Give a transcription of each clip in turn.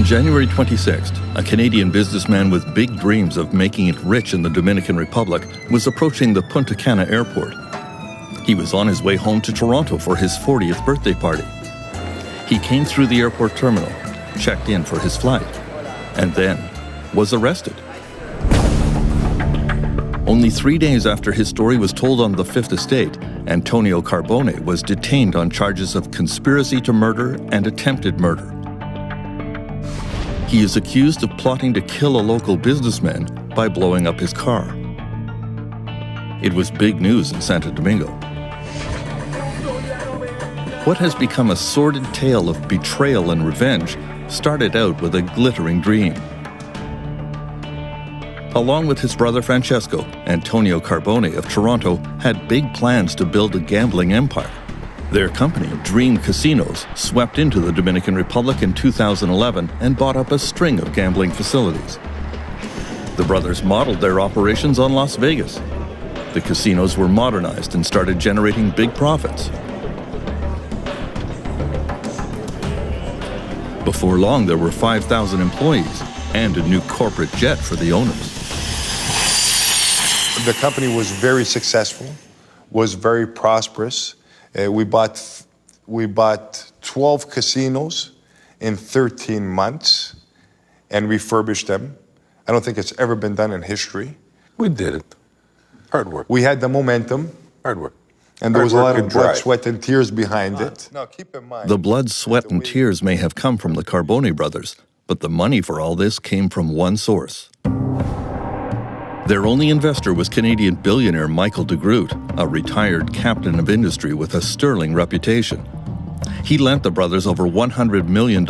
On January 26th, a Canadian businessman with big dreams of making it rich in the Dominican Republic was approaching the Punta Cana airport. He was on his way home to Toronto for his 40th birthday party. He came through the airport terminal, checked in for his flight, and then was arrested. Only 3 days after his story was told on the Fifth Estate, Antonio Carbone was detained on charges of conspiracy to murder and attempted murder. He is accused of plotting to kill a local businessman by blowing up his car. It was big news in Santo Domingo. What has become a sordid tale of betrayal and revenge started out with a glittering dream. Along with his brother Francesco, Antonio Carbone of Toronto had big plans to build a gambling empire. Their company, Dream Casinos, swept into the Dominican Republic in 2011 and bought up a string of gambling facilities. The brothers modeled their operations on Las Vegas. The casinos were modernized and started generating big profits. Before long, there were 5,000 employees and a new corporate jet for the owners. The company was very successful, was very prosperous. We bought 12 casinos in 13 months and refurbished them. I don't think it's ever been done in history. We did it. Hard work. We had the momentum. Hard work. And there was a lot of blood, sweat, and tears behind it. Now, keep in mind, the blood, sweat, and tears may have come from the Carbone brothers, but the money for all this came from one source. Their only investor was Canadian billionaire Michael de Groot, a retired captain of industry with a sterling reputation. He lent the brothers over $100 million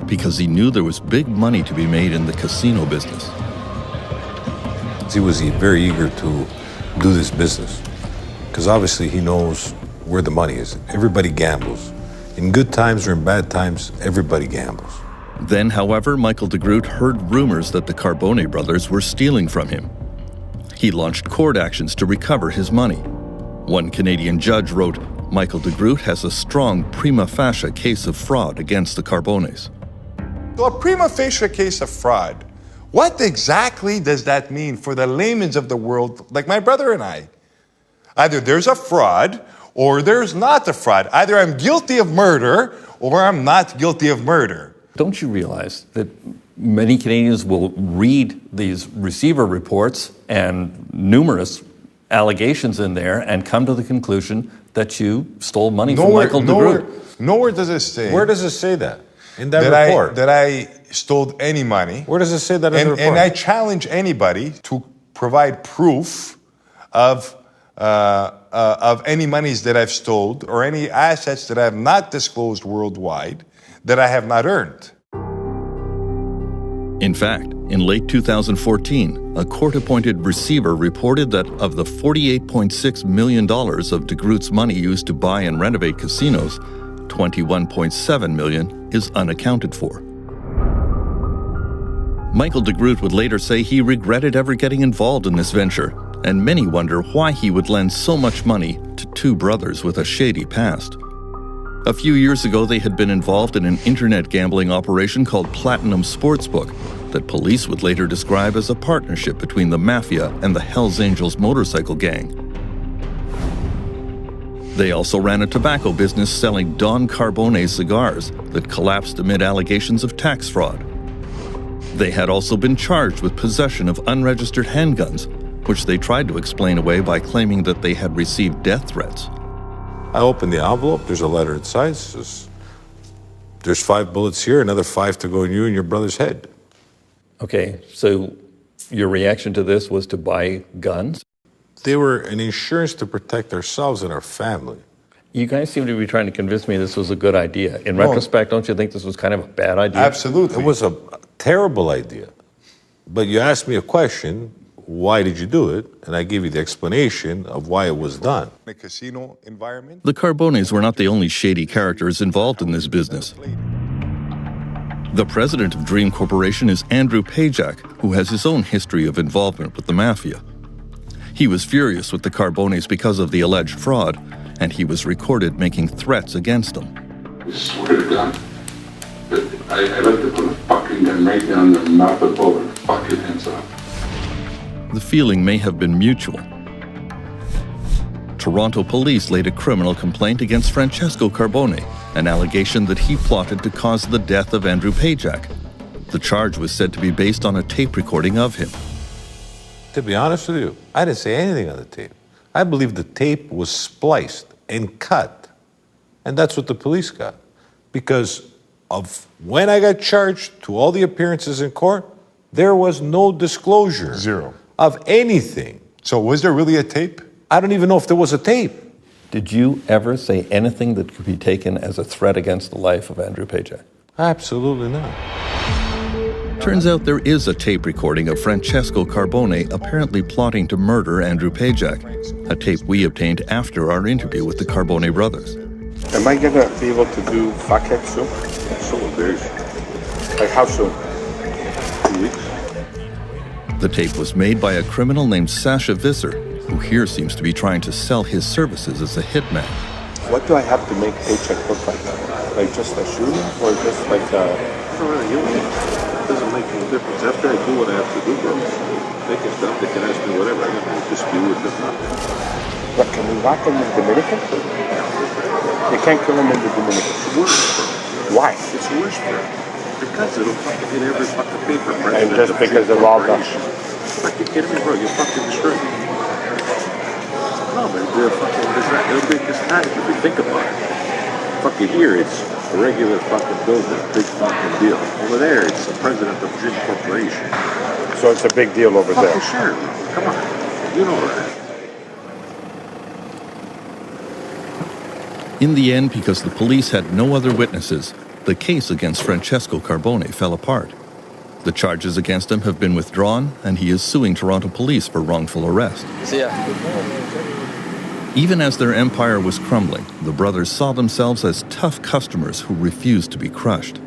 because he knew there was big money to be made in the casino business. He was very eager to do this business because obviously he knows where the money is. Everybody gambles. In good times or in bad times, everybody gambles. Then, however, Michael de Groot heard rumors that the Carbone brothers were stealing from him. He launched court actions to recover his money. One Canadian judge wrote, Michael de Groot has a strong prima facie case of fraud against the Carbones. So a prima facie case of fraud, what exactly does that mean for the laymen of the world, like my brother and I? Either there's a fraud or there's not a fraud. Either I'm guilty of murder or I'm not guilty of murder. Don't you realize that many Canadians will read these receiver reports and numerous allegations in there and come to the conclusion that you stole money from Michael de Groot? Nowhere does it say. Where does it say that? In that report? That I stole any money. Where does it say that in the report? And I challenge anybody to provide proof of any monies that I've stole or any assets that I have not disclosed worldwide that I have not earned. In fact, in late 2014, a court-appointed receiver reported that of the $48.6 million of de Groot's money used to buy and renovate casinos, $21.7 million is unaccounted for. Michael de Groot would later say he regretted ever getting involved in this venture, and many wonder why he would lend so much money to two brothers with a shady past. A few years ago, they had been involved in an internet gambling operation called Platinum Sportsbook that police would later describe as a partnership between the mafia and the Hells Angels motorcycle gang. They also ran a tobacco business selling Don Carbone cigars that collapsed amid allegations of tax fraud. They had also been charged with possession of unregistered handguns, which they tried to explain away by claiming that they had received death threats. I opened the envelope, there's a letter inside, it says, there's 5 bullets here, another 5 to go in you and your brother's head. Okay, so your reaction to this was to buy guns? They were an insurance to protect ourselves and our family. You guys seem to be trying to convince me this was a good idea. In retrospect, don't you think this was kind of a bad idea? Absolutely. It was a terrible idea. But you asked me a question, why did you do it? And I gave you the explanation of why it was done. The casino environment. The Carbones were not the only shady characters involved in this business. The president of Dream Corporation is Andrew Pajak, who has his own history of involvement with the mafia. He was furious with the Carbones because of the alleged fraud, and he was recorded making threats against them. I swear to God that I like to put a fucking mouth was open. Fuck your hands up. The feeling may have been mutual. Toronto police laid a criminal complaint against Francesco Carbone, an allegation that he plotted to cause the death of Andrew Pajak. The charge was said to be based on a tape recording of him. To be honest with you, I didn't say anything on the tape. I believe the tape was spliced and cut. And that's what the police got. Because of when I got charged to all the appearances in court, there was no disclosure. Zero. Of anything. So was there really a tape? I don't even know if there was a tape. Did you ever say anything that could be taken as a threat against the life of Andrew Pajak? Absolutely not. Turns out there is a tape recording of Francesco Carbone apparently plotting to murder Andrew Pajak, a tape we obtained after our interview with the Carbone brothers. Am I gonna be able to do fact soon? So very soon. Like how soon? 2 weeks. The tape was made by a criminal named Sasha Visser, who here seems to be trying to sell his services as a hitman. What do I have to make paycheck look like? Like just a shooting or just like a... It's not really you. It doesn't make any difference. After I do what I have to do, bro, they can stop, they can ask me whatever. I don't dispute with them, nothing. But can we lock him in Dominican? You can't kill him in the Dominican. It's worse, bro. Why? It's worse, bro. Because it'll fucking hit every fucking paper. And just because they're all done. Fucking kidding me, bro? You're fucking destroyed. No, but it'll be just not if you think about it. Fucking here, it's a regular fucking building, big fucking deal. Over there, it's the president of Dream Corporation. So it's a big deal over there. Fucking sure, bro. Come on. You know that. In the end, because the police had no other witnesses, the case against Francesco Carbone fell apart. The charges against him have been withdrawn, and he is suing Toronto police for wrongful arrest. Even as their empire was crumbling, the brothers saw themselves as tough customers who refused to be crushed.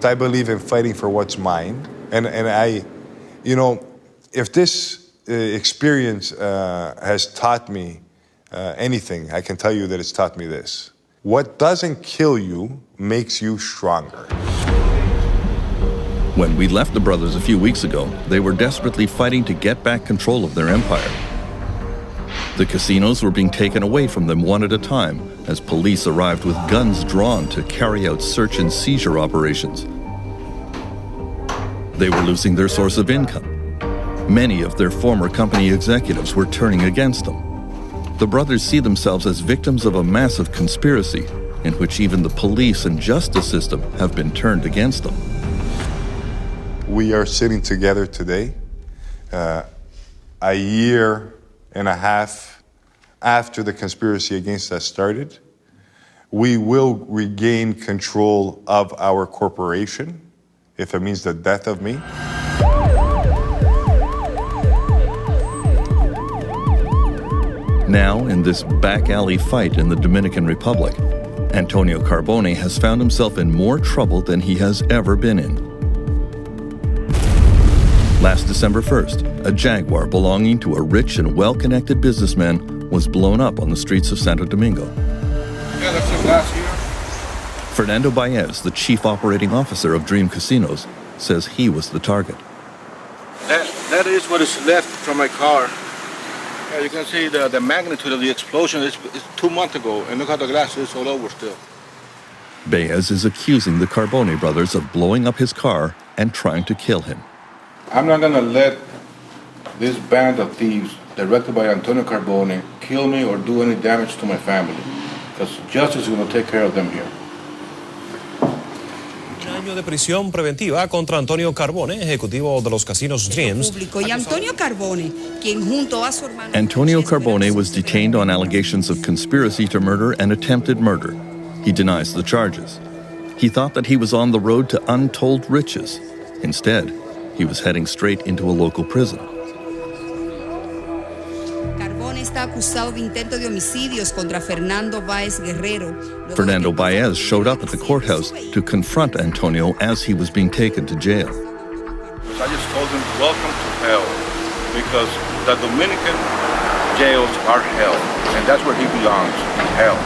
I believe in fighting for what's mine. And I, you know, if this experience has taught me anything, I can tell you that it's taught me this. What doesn't kill you makes you stronger. When we left the brothers a few weeks ago, they were desperately fighting to get back control of their empire. The casinos were being taken away from them one at a time as police arrived with guns drawn to carry out search and seizure operations. They were losing their source of income. Many of their former company executives were turning against them. The brothers see themselves as victims of a massive conspiracy in which even the police and justice system have been turned against them. We are sitting together today, a year and a half after the conspiracy against us started. We will regain control of our corporation, if it means the death of me. Now, in this back alley fight in the Dominican Republic, Antonio Carbone has found himself in more trouble than he has ever been in. Last December 1st, a Jaguar belonging to a rich and well-connected businessman was blown up on the streets of Santo Domingo. Yeah, that's your glass here. Fernando Baez, the chief operating officer of Dream Casinos, says he was the target. That is what is left from my car. Yeah, you can see the magnitude of the explosion is 2 months ago, and look how the glass is all over still. Baez is accusing the Carbone brothers of blowing up his car and trying to kill him. I'm not going to let this band of thieves, directed by Antonio Carbone, kill me or do any damage to my family, because justice is going to take care of them here. Año de prisión preventiva contra Antonio Carbone, ejecutivo de los casinos Dreams. Antonio Carbone was detained on allegations of conspiracy to murder and attempted murder. He denies the charges. He thought that he was on the road to untold riches. Instead, he was heading straight into a local prison. Fernando Baez showed up at the courthouse to confront Antonio as he was being taken to jail. I just told him, welcome to hell, because the Dominican jails are hell, and that's where he belongs, in hell.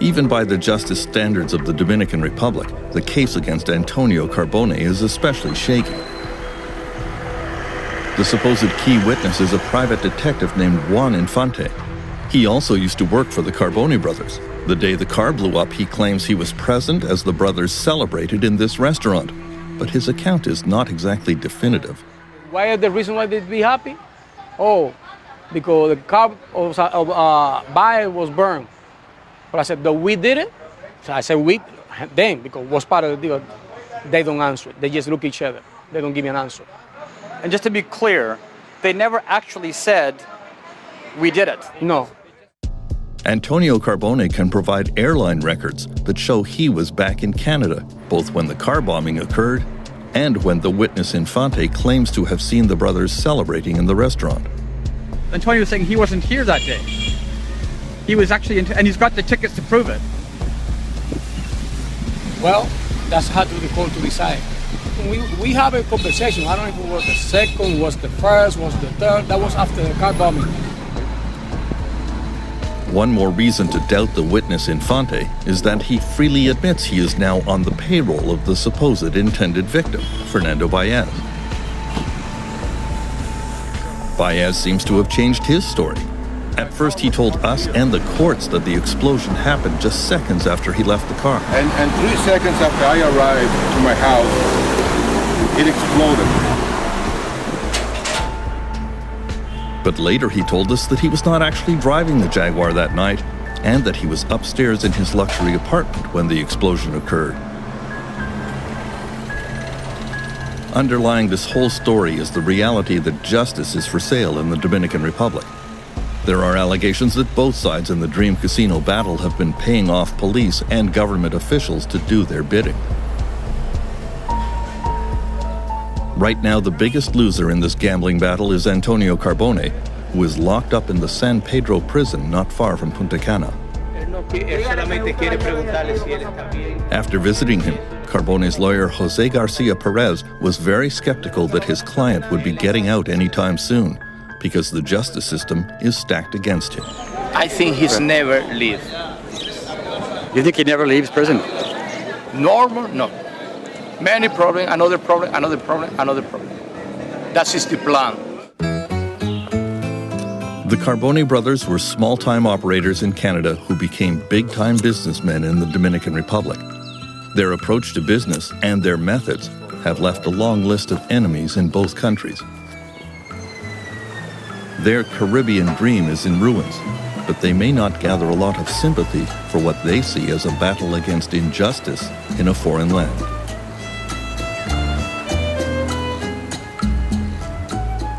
Even by the justice standards of the Dominican Republic, the case against Antonio Carbone is especially shaky. The supposed key witness is a private detective named Juan Infante. He also used to work for the Carbone Brothers. The day the car blew up, he claims he was present as the brothers celebrated in this restaurant. But his account is not exactly definitive. Why is the reason why they'd be happy? Oh, because the car buyer was burned. But I said, we did it? So I said, we, them, because it was part of the deal. They don't answer. They just look at each other. They don't give me an answer. And just to be clear, they never actually said, we did it. No. Antonio Carbone can provide airline records that show he was back in Canada, both when the car bombing occurred and when the witness Infante claims to have seen the brothers celebrating in the restaurant. Antonio was saying he wasn't here that day. He was actually, and he's got the tickets to prove it. Well, that's hard to the court to decide. We have a conversation. I don't know if it was the second, was the first, was the third. That was after the car bombing. One more reason to doubt the witness Infante is that he freely admits he is now on the payroll of the supposed intended victim, Fernando Baez. Baez seems to have changed his story. At first, he told us and the courts that the explosion happened just seconds after he left the car. And 3 seconds after I arrived to my house, it exploded. But later he told us that he was not actually driving the Jaguar that night and that he was upstairs in his luxury apartment when the explosion occurred. Underlying this whole story is the reality that justice is for sale in the Dominican Republic. There are allegations that both sides in the Dream Casino battle have been paying off police and government officials to do their bidding. Right now, the biggest loser in this gambling battle is Antonio Carbone, who is locked up in the San Pedro prison not far from Punta Cana. After visiting him, Carbone's lawyer Jose Garcia Perez was very skeptical that his client would be getting out anytime soon, because the justice system is stacked against him. I think he's never leave. You think he never leaves prison? Normal? No. Many problem, another problem, another problem, another problem. That is the plan. The Carbone brothers were small-time operators in Canada who became big-time businessmen in the Dominican Republic. Their approach to business and their methods have left a long list of enemies in both countries. Their Caribbean dream is in ruins, but they may not gather a lot of sympathy for what they see as a battle against injustice in a foreign land.